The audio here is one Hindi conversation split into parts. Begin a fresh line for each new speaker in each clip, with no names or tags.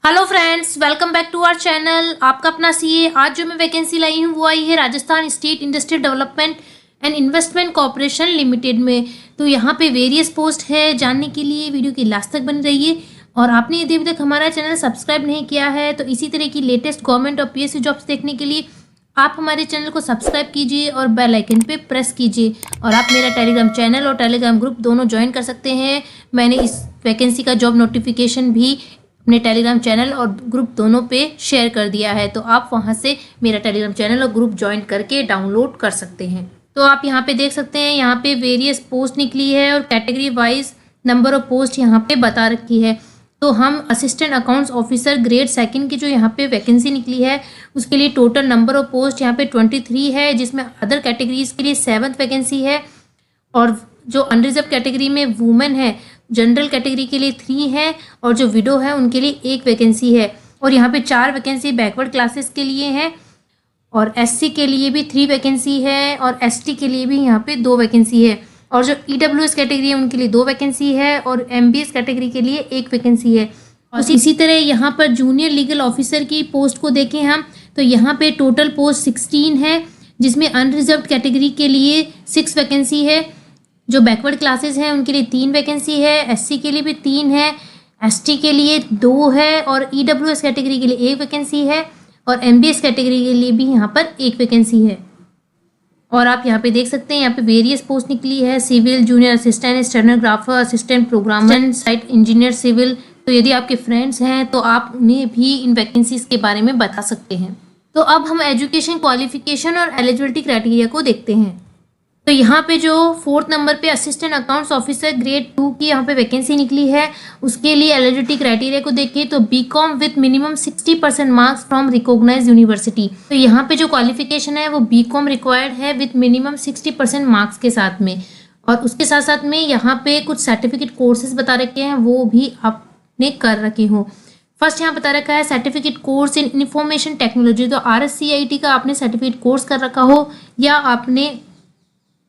Hello friends, welcome back to our channel. आपका अपना सीए। आज जो मैं वैकेंसी लाई हूँ वो आई है Rajasthan state industrial development and investment corporation limited में। तो यहाँ पे वेरियस पोस्ट है। जानने के लिए वीडियो की लास्ट तक बने रहिए। और आपने यदि अभी तक हमारा चैनल सब्सक्राइब नहीं किया है तो इसी तरह की लेटेस्ट गवर्नमेंट और पीएससी जॉब्स देखने के लिए आप हमारे चैनल को सब्सक्राइब कीजिए और बेल आइकन पे प्रेस कीजिए। और आप मेरा टेलीग्राम चैनल और टेलीग्राम ग्रुप दोनों ज्वाइन कर सकते हैं। मैंने इस वैकेंसी का जॉब नोटिफिकेशन भी अपने टेलीग्राम चैनल और ग्रुप दोनों पे शेयर कर दिया है, तो आप वहां से मेरा टेलीग्राम चैनल और ग्रुप ज्वाइन करके डाउनलोड कर सकते हैं। तो आप यहाँ पे देख सकते हैं, यहाँ पे वेरियस पोस्ट निकली है और category wise number of post यहाँ पे बता रखी है। तो हम assistant accounts officer grade second की जो यहाँ पे वैकेंसी निकली है उसके लिए टोटल नंबर ऑफ पोस्ट यहाँ पे 23 है, जिसमें अदर कैटेगरीज के लिए 7th वैकेंसी है। और जो अनरिजर्व कैटेगरी में वुमेन है, जनरल कैटेगरी के लिए 3 है और जो विडो है उनके लिए 1 वैकेंसी है। और यहाँ पे 4 वैकेंसी बैकवर्ड क्लासेस के लिए है और एससी के लिए भी 3 वैकेंसी है और एसटी के लिए भी यहाँ पे 2 वैकेंसी है। और जो ईडब्ल्यूएस कैटेगरी है उनके लिए 2 वैकेंसी है और एमबीएस कैटेगरी के लिए 1 वैकेंसी है। और इसी तरह यहाँ पर जूनियर लीगल ऑफिसर की पोस्ट को देखें हम तो यहाँ पे टोटल पोस्ट 16 है, जिसमें अनरिजर्व कैटेगरी के लिए 6 वैकेंसी है। जो बैकवर्ड क्लासेस हैं उनके लिए 3 वैकेंसी है, एससी के लिए भी 3 है, एसटी के लिए 2 है और ईडब्ल्यूएस कैटेगरी के लिए 1 वैकेंसी है और एमबीएस कैटेगरी के लिए भी यहाँ पर 1 वैकेंसी है। और आप यहाँ पे देख सकते हैं, यहाँ पे वेरियस पोस्ट निकली है। Civil junior assistant, stenographer, assistant programmer, site engineer civil. तो यदि आपके फ्रेंड्स हैं तो आप उन्हें भी इन वैकेंसीज के बारे में बता सकते हैं। तो अब हम एजुकेशन क्वालिफिकेशन और एलिजिबिलिटी क्राइटेरिया को देखते हैं। तो यहाँ पे जो 4th नंबर पे असिस्टेंट अकाउंट्स ऑफिसर ग्रेड 2 की यहाँ पे वैकेंसी निकली है, उसके लिए एलिजिबिलिटी क्राइटेरिया को देखिए तो BCom with minimum 60% marks from recognised university. तो यहाँ पे जो क्वालिफिकेशन है वो बीकॉम रिक्वायर्ड है विद मिनिमम 60% मार्क्स के साथ में। और उसके साथ साथ में यहाँ पे कुछ सर्टिफिकेट कोर्सेज बता रखे हैं, वो भी आपने कर रखे हो। फर्स्ट यहाँ बता रखा है certificate course in information technology. तो RSCIT का आपने सर्टिफिकेट कोर्स कर रखा हो या आपने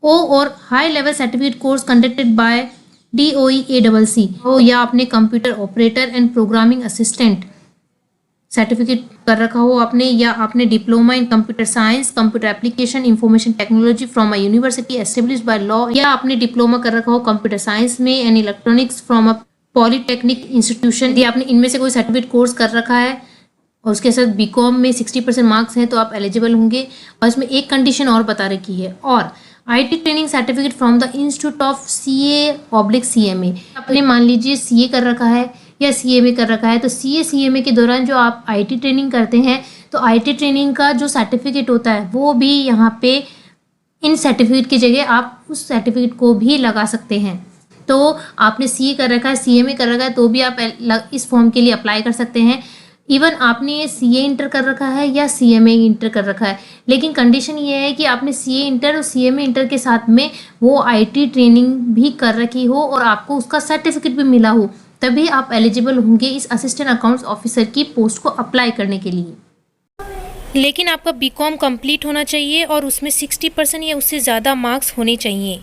ओ और high level certificate course conducted by DOE-ACC हो, या आपने computer operator and programming assistant certificate कर रखा हो आपने, या आपने diploma in computer science, computer application, information technology from a university established by law, या आपने डिप्लोमा कर रखा हो कंप्यूटर साइंस में and electronics from a polytechnic institution. यदि आपने इनमें से कोई सर्टिफिकेट कोर्स कर रखा है और उसके साथ बीकॉम में 60% मार्क्स हैं तो आप एलिजिबल होंगे। और इसमें एक कंडीशन और बता रखी है, और IT training certificate from the institute of CA/CMA। आपने मान लीजिए CA कर रखा है या CMA कर रखा है, तो CA/CMA के दौरान जो आप IT ट्रेनिंग करते हैं तो IT ट्रेनिंग का जो सर्टिफिकेट होता है वो भी यहाँ पे इन सर्टिफिकेट की जगह आप उस सर्टिफिकेट को भी लगा सकते हैं। तो आपने CA कर रखा है, CMA कर रखा है तो भी आप इस फॉर्म के लिए अप्लाई कर सकते हैं। इवन आपने CA इंटर कर रखा है या CMA इंटर कर रखा है, लेकिन कंडीशन ये है कि आपने CA इंटर और CMA इंटर के साथ में वो IT ट्रेनिंग भी कर रखी हो और आपको उसका सर्टिफिकेट भी मिला हो, तभी आप एलिजिबल होंगे इस असिस्टेंट अकाउंट्स ऑफिसर की पोस्ट को अप्लाई करने के लिए। लेकिन आपका बीकॉम कंप्लीट होना चाहिए और उसमें 60% या उससे ज़्यादा मार्क्स होने चाहिए।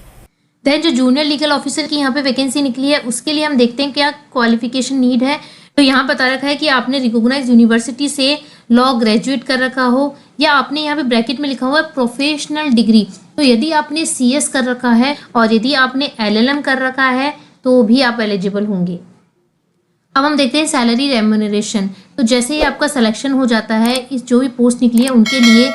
देन जो जूनियर लीगल ऑफिसर की यहाँ पे वैकेंसी निकली है उसके लिए हम देखते हैं क्या क्वालिफिकेशन नीड है। तो यहाँ बता रखा है कि आपने रिकॉग्नाइज यूनिवर्सिटी से लॉ ग्रेजुएट कर रखा हो, या आपने यहाँ पे ब्रैकेट में लिखा हुआ है प्रोफेशनल डिग्री। तो यदि आपने CS कर रखा है और यदि आपने LLM कर रखा है तो भी आप एलिजिबल होंगे। अब हम देखते हैं सैलरी रेम्यूनरेशन। तो जैसे ही आपका सिलेक्शन हो जाता है इस जो भी पोस्ट निकली है उनके लिए,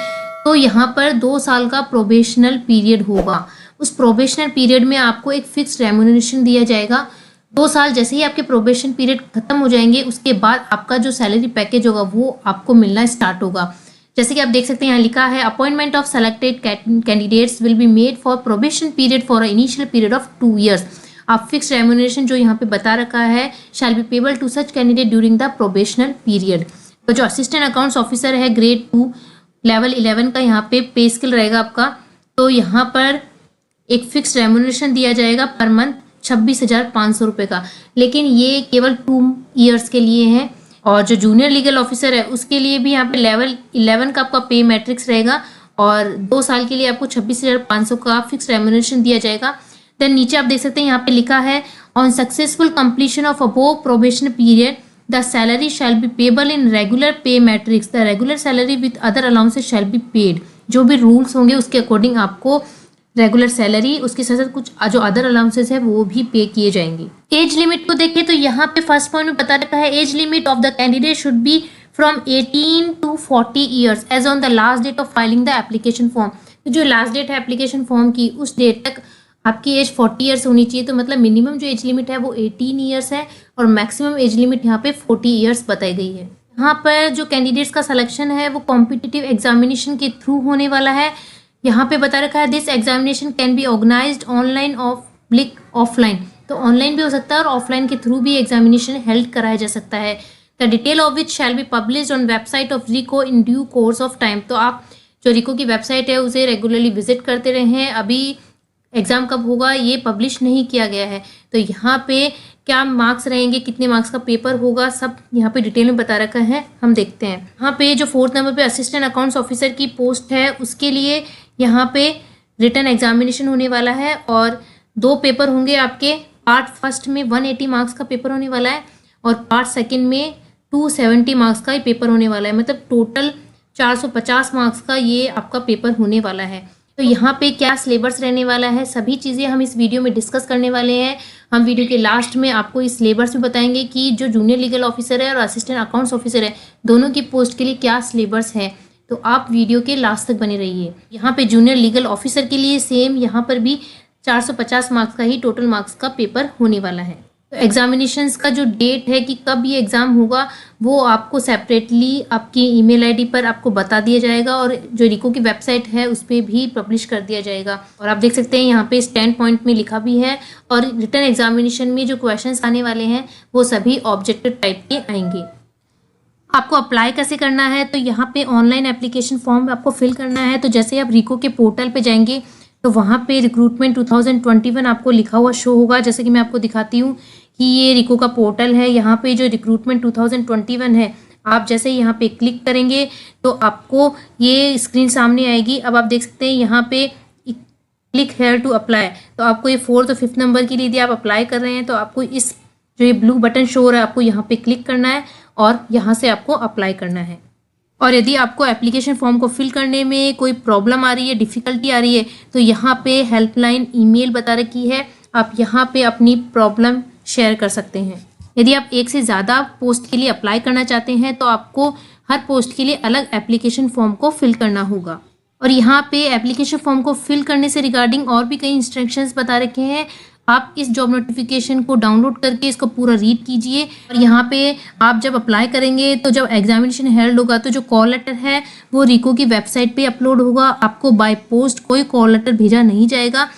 तो यहाँ पर 2 साल का प्रोबेशनल पीरियड होगा। उस प्रोबेशनल पीरियड में आपको एक फिक्स रेम्यूनरेशन दिया जाएगा। 2 साल जैसे ही आपके प्रोबेशन पीरियड खत्म हो जाएंगे उसके बाद आपका जो सैलरी पैकेज होगा वो आपको मिलना स्टार्ट होगा। जैसे कि आप देख सकते हैं यहाँ लिखा है appointment of selected candidates will be made for probation period for a initial period of 2 years। आप फिक्स रेम्यूनरेशन जो यहाँ पे बता रखा है shall be payable to such candidate during the probational period. तो जो असिस्टेंट अकाउंट्स ऑफिसर है ग्रेड 2 लेवल 11 का यहाँ पे पे स्केल रहेगा आपका। तो यहाँ पर एक फिक्स रेम्यूनरेशन दिया जाएगा पर मंथ 26,500 रुपये का, लेकिन ये केवल 2 years के लिए है। और जो जूनियर लीगल ऑफिसर है उसके लिए भी यहाँ पे लेवल 11 का आपका पे मैट्रिक्स रहेगा और 2 साल के लिए आपको 26,500 का फिक्स रेम्यूनरेशन दिया जाएगा। देन नीचे आप देख सकते हैं यहाँ पे लिखा है on successful completion of above probation period the salary shall be payable in regular pay matrix, the regular salary with other allowances shall be paid. जो भी रूल्स होंगे उसके अकॉर्डिंग आपको रेगुलर सैलरी, उसके साथ साथ कुछ जो अदर अलाउंसेस है वो भी पे किए जाएंगे। एज लिमिट को देखें तो यहाँ पे फर्स्ट पॉइंट में बता रखा है age limit of the candidate should be from 18 to 40 years age on the last date of filing the application form. तो जो लास्ट डेट है एप्लीकेशन फॉर्म की उस डेट तक आपकी एज 40 ईयर्स होनी चाहिए। तो मतलब मिनिमम जो एज लिमिट है वो 18 ईयर्स है और मैक्सिमम एज लिमिट यहाँ पे 40 ईयर्स बताई गई है। यहाँ पर जो कैंडिडेट्स का सिलेक्शन है वो कॉम्पिटिटिव एग्जामिनेशन के थ्रू होने वाला है। यहाँ पे बता रखा है this examination can be organised online offline. तो ऑनलाइन भी हो सकता है और ऑफलाइन के थ्रू भी एग्जामिनेशन हेल्ड कराया जा सकता है। The detail of which shall be published on website of RIICO in due course of time. तो आप जो रिको की वेबसाइट है उसे रेगुलरली विजिट करते रहें। अभी एग्ज़ाम कब होगा ये पब्लिश नहीं किया गया है। तो यहाँ पे क्या मार्क्स रहेंगे, कितने मार्क्स का पेपर होगा, सब यहाँ पे डिटेल में बता रखा है। हम देखते हैं यहाँ पे जो 4th नंबर पे असिस्टेंट अकाउंट्स ऑफिसर की पोस्ट है उसके लिए यहाँ पे रिटन एग्जामिनेशन होने वाला है और 2 पेपर होंगे आपके। पार्ट फर्स्ट में 180 मार्क्स का पेपर होने वाला है और पार्ट सेकेंड में 270 मार्क्स का ही पेपर होने वाला है। मतलब टोटल 450 मार्क्स का ये आपका पेपर होने वाला है। तो यहाँ पे क्या सिलेबस रहने वाला है सभी चीज़ें हम इस वीडियो में डिस्कस करने वाले हैं। हम वीडियो के लास्ट में आपको इस सिलेबस में बताएंगे कि जो जूनियर लीगल ऑफिसर है और असिस्टेंट अकाउंट्स ऑफिसर है दोनों की पोस्ट के लिए क्या सिलेबस है। तो आप वीडियो के लास्ट तक बने रहिए। यहाँ पे जूनियर लीगल ऑफिसर के लिए सेम यहाँ पर भी 450 मार्क्स का ही टोटल मार्क्स का पेपर होने वाला है। तो एग्जामिनेशंस का जो डेट है कि कब ये एग्ज़ाम होगा वो आपको सेपरेटली आपकी ईमेल आईडी पर आपको बता दिया जाएगा और जो रिको की वेबसाइट है उस पर भी पब्लिश कर दिया जाएगा। और आप देख सकते हैं यहाँ पे स्टैंड पॉइंट में लिखा भी है और रिटन एग्जामिनेशन में जो क्वेश्चंस आने वाले हैं वो सभी ऑब्जेक्टिव टाइप के आएंगे। आपको अप्लाई कैसे करना है तो यहाँ पे ऑनलाइन एप्लीकेशन फॉर्म आपको फिल करना है। तो जैसे आप रिको के पोर्टल पे जाएंगे तो वहाँ पे रिक्रूटमेंट 2021 आपको लिखा हुआ शो होगा। जैसे कि मैं आपको दिखाती हूँ कि ये रिको का पोर्टल है। यहाँ पे जो रिक्रूटमेंट 2021 है आप जैसे यहाँ पे क्लिक करेंगे तो आपको ये स्क्रीन सामने आएगी। अब आप देख सकते हैं यहाँ पे क्लिक हेयर टू अप्लाई। तो आपको ये 4th और 5th नंबर के लिए यदि आप अप्लाई कर रहे हैं तो आपको इस जो ये ब्लू बटन शो हो रहा है आपको यहाँ पे क्लिक करना है और यहाँ से आपको अप्लाई करना है। और यदि आपको एप्लीकेशन फॉर्म को फिल करने में कोई प्रॉब्लम आ रही है, डिफ़िकल्टी आ रही है तो यहाँ पे हेल्पलाइन ईमेल बता रखी है। आप यहाँ पे अपनी प्रॉब्लम शेयर कर सकते हैं। यदि आप एक से ज़्यादा पोस्ट के लिए अप्लाई करना चाहते हैं तो आपको हर पोस्ट के लिए अलग एप्लीकेशन फॉर्म को फिल करना होगा। और यहाँ पे एप्लीकेशन फॉर्म को फिल करने से रिगार्डिंग और भी कई इंस्ट्रक्शंस बता रखे हैं। आप इस जॉब नोटिफिकेशन को डाउनलोड करके इसको पूरा रीड कीजिए। और यहाँ पे आप जब अप्लाई करेंगे तो जब एग्जामिनेशन हेल्ड होगा तो जो कॉल लेटर है वो रिको की वेबसाइट पे अपलोड होगा। आपको बाय पोस्ट कोई कॉल लेटर भेजा नहीं जाएगा।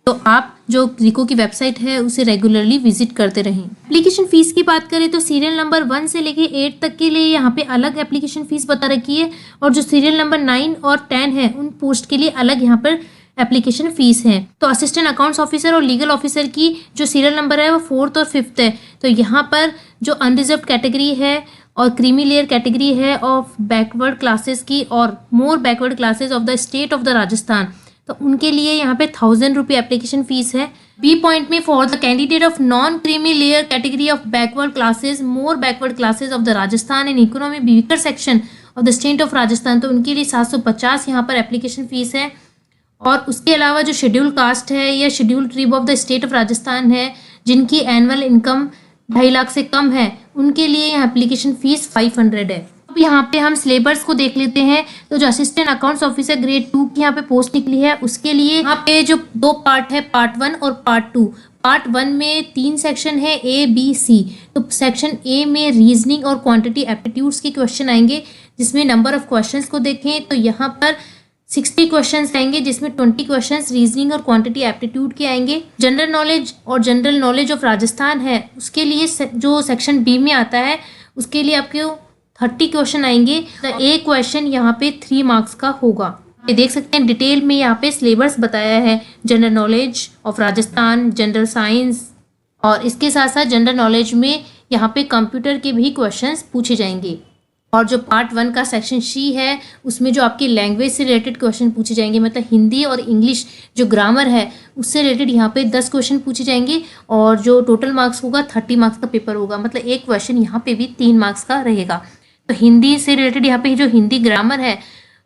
तो आप जो रिको की वेबसाइट है उसे रेगुलरली विजिट करते रहें। एप्लीकेशन फ़ीस की बात करें तो सीरियल नंबर 1 से लेके 8 तक के लिए यहाँ पे अलग एप्लीकेशन फ़ीस बता रखी है और जो सीरियल नंबर 9 और 10 है उन पोस्ट के लिए अलग यहाँ पर एप्लीकेशन फ़ीस है। तो असिस्टेंट अकाउंट्स ऑफिसर और लीगल ऑफिसर की जो सीरियल नंबर है वो 4th और 5th है। तो यहाँ पर जो अनरिजर्व कैटेगरी है और क्रीमी लेयर कैटेगरी है ऑफ बैकवर्ड क्लासेस की और more backward classes of the state of the Rajasthan तो उनके लिए यहाँ पे 1000 रुपये एप्लीकेशन फ़ीस है। बी पॉइंट में for the candidate of non creamy layer category of backward classes more backward classes of the Rajasthan and economy weaker section of the state of Rajasthan तो उनके लिए 750 यहाँ पर एप्लीकेशन फ़ीस है। और उसके अलावा जो शेड्यूल कास्ट है या schedule tribe of the state of Rajasthan है जिनकी एनुअल इनकम 2.5 लाख से कम है उनके लिए यहाँ एप्लीकेशन फ़ीस 500 है। अब यहाँ पे हम सिलेबस को देख लेते हैं। तो जो असिस्टेंट अकाउंट्स ऑफिसर ग्रेड 2 की यहाँ पे पोस्ट निकली है उसके लिए यहाँ पे जो 2 पार्ट है पार्ट 1 और पार्ट 2। पार्ट 1 में 3 सेक्शन है A, B, C। तो सेक्शन A में रीजनिंग और क्वांटिटी एप्टीट्यूड्स के क्वेश्चन आएंगे जिसमें नंबर ऑफ क्वेश्चंस को देखें तो यहाँ पर 60 क्वेश्चंस आएंगे जिसमें 20 क्वेश्चंस रीजनिंग और क्वांटिटी एप्टीट्यूड के आएंगे। जनरल नॉलेज और जनरल नॉलेज ऑफ राजस्थान है उसके लिए जो सेक्शन बी में आता है उसके लिए आपके 30 क्वेश्चन आएंगे। तो एक क्वेश्चन यहाँ पे 3 मार्क्स का होगा। ये देख सकते हैं डिटेल में यहाँ पे सिलेबस बताया है general knowledge of Rajasthan, general science और इसके साथ साथ जनरल नॉलेज में यहाँ पे कंप्यूटर के भी क्वेश्चंस पूछे जाएंगे। और जो पार्ट 1 का सेक्शन सी है उसमें जो आपकी लैंग्वेज से रिलेटेड क्वेश्चन पूछे जाएंगे, मतलब हिंदी और इंग्लिश जो ग्रामर है उससे रिलेटेड यहाँ पे 10 क्वेश्चन पूछे जाएंगे और जो टोटल मार्क्स होगा 30 मार्क्स का पेपर होगा, मतलब एक क्वेश्चन यहाँ पे भी 3 मार्क्स का रहेगा। तो हिंदी से रिलेटेड यहाँ पे जो हिंदी ग्रामर है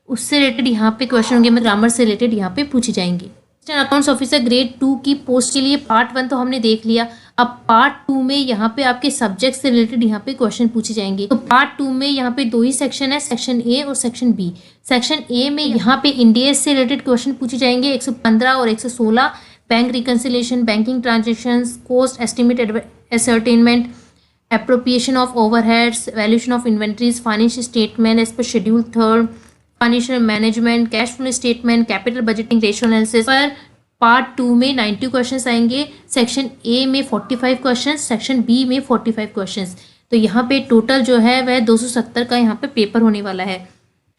उससे रिलेटेड यहाँ पे क्वेश्चन होंगे, मतलब ग्रामर से रिलेटेड यहाँ पे पूछे जाएंगे। अकाउंट्स ऑफिसर ग्रेड 2 की पोस्ट के लिए पार्ट 1 तो हमने देख लिया। अब पार्ट 2 में यहाँ पे आपके सब्जेक्ट से रिलेटेड यहाँ पे क्वेश्चन पूछे जाएंगे। तो पार्ट 2 में यहाँ पे 2 ही सेक्शन है, सेक्शन ए और सेक्शन बी। सेक्शन ए में यहाँ पे इंडियस से रिलेटेड क्वेश्चन पूछे जाएंगे 115 और 116, bank reconciliation, banking transactions, cost estimate ascertainment, appropriation of overheads, valuation of inventories, financial statement as per schedule 3rd, financial management, cash flow statement, capital budgeting, ratio analysis। पर पार्ट 2 में 90 क्वेश्चंस आएंगे, सेक्शन ए में 45 क्वेश्चंस, सेक्शन बी में 45 क्वेश्चंस। तो यहाँ पे टोटल जो है वह 270 का यहाँ पे पेपर होने वाला है।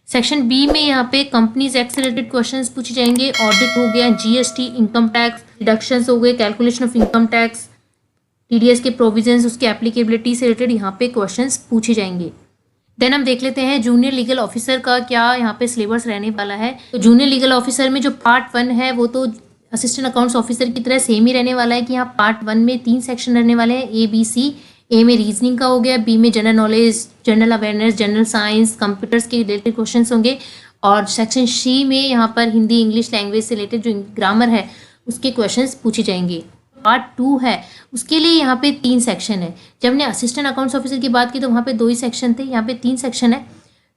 सेक्शन बी में यहाँ पे कंपनीज एक्ट से रिलेटेड क्वेश्चंस पूछे जाएंगे, ऑडिट हो गया, जीएसटी, इनकम टैक्स, डिडक्शंस हो गए, calculation of income tax, TDS के प्रोविजंस, उसकी एप्लीकेबिलिटी से रिलेटेड यहाँ पे क्वेश्चंस पूछे जाएंगे। देन हम देख लेते हैं जूनियर लीगल ऑफिसर का क्या यहाँ पे सिलेबस रहने वाला है। तो जूनियर लीगल ऑफिसर में जो पार्ट 1 है वो तो असिस्टेंट अकाउंट्स ऑफिसर की तरह सेम ही रहने वाला है कि यहाँ पार्ट 1 में 3 सेक्शन रहने वाले हैं, ए बी सी। ए में रीजनिंग का हो गया, बी में general knowledge, general awareness, general science, computers के रिलेटेड क्वेश्चन होंगे और सेक्शन सी में यहाँ पर हिंदी इंग्लिश लैंग्वेज से रिलेटेड जो ग्रामर है उसके क्वेश्चन पूछे जाएंगे। पार्ट 2 है उसके लिए यहाँ पे 3 सेक्शन है। जब हमने असिस्टेंट अकाउंट्स ऑफिसर की बात की तो वहाँ पे 2 ही सेक्शन थे, यहाँ पे 3 सेक्शन है।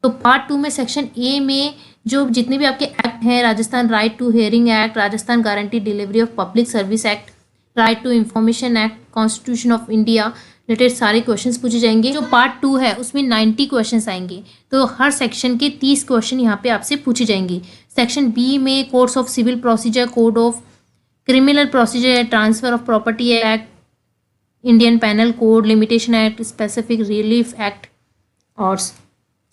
तो पार्ट 2 में सेक्शन ए में जो जितने भी आपके एक्ट हैं, Rajasthan right to hearing act, Rajasthan guarantee delivery of public service act, right to information act, constitution of India related सारे क्वेश्चंस पूछे जाएंगे। जो पार्ट 2 है उसमें 90 क्वेश्चंस आएंगे, तो हर सेक्शन के 30 क्वेश्चन यहाँ पे आपसे पूछे जाएंगे। सेक्शन बी में codes of civil procedure, code of criminal procedure, transfer of property act, Indian penal code, limitation act, specific relief act और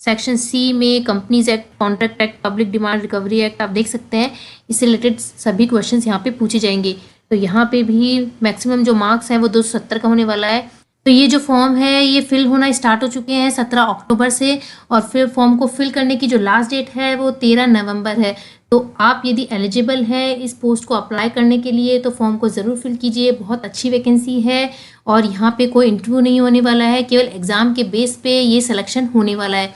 सेक्शन सी में companies act, contract act, public demand recovery act. आप देख सकते हैं इससे रिलेटेड सभी क्वेश्चंस यहाँ पे पूछे जाएंगे। तो यहाँ पे भी मैक्सिमम जो मार्क्स हैं वो 270 का होने वाला है। तो ये जो फॉर्म है ये फिल होना स्टार्ट हो चुके हैं 17 अक्टूबर से और फिर फॉर्म को फिल करने की जो लास्ट डेट है वो 13 नवंबर है। तो आप यदि एलिजिबल है इस पोस्ट को अप्लाई करने के लिए तो फॉर्म को ज़रूर फिल कीजिए। बहुत अच्छी वैकेंसी है और यहाँ पे कोई इंटरव्यू नहीं होने वाला है, केवल एग्ज़ाम के बेस पे ये सिलेक्शन होने वाला है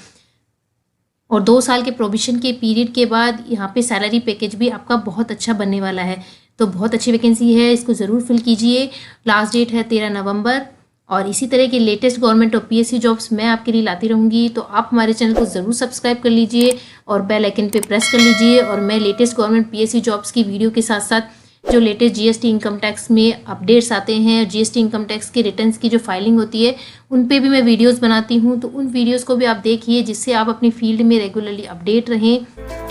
और 2 साल के प्रोविजन के पीरियड के बाद यहाँ पे सैलरी पैकेज भी आपका बहुत अच्छा बनने वाला है। तो बहुत अच्छी वैकेंसी है, इसको ज़रूर फिल कीजिए। लास्ट डेट है 13 नवंबर और इसी तरह के लेटेस्ट गवर्नमेंट और पीएससी जॉब्स मैं आपके लिए लाती रहूँगी। तो आप हमारे चैनल को ज़रूर सब्सक्राइब कर लीजिए और बेल आइकन पे प्रेस कर लीजिए और मैं लेटेस्ट गवर्नमेंट पीएससी जॉब्स की वीडियो के साथ साथ जो लेटेस्ट जीएसटी इनकम टैक्स में अपडेट्स आते हैं, जीएसटी इनकम टैक्स के रिटर्न्स की जो फाइलिंग होती है उन पे भी मैं वीडियोस बनाती हूँ। तो उन वीडियोस को भी आप देखिए जिससे आप अपनी फील्ड में रेगुलरली अपडेट रहें।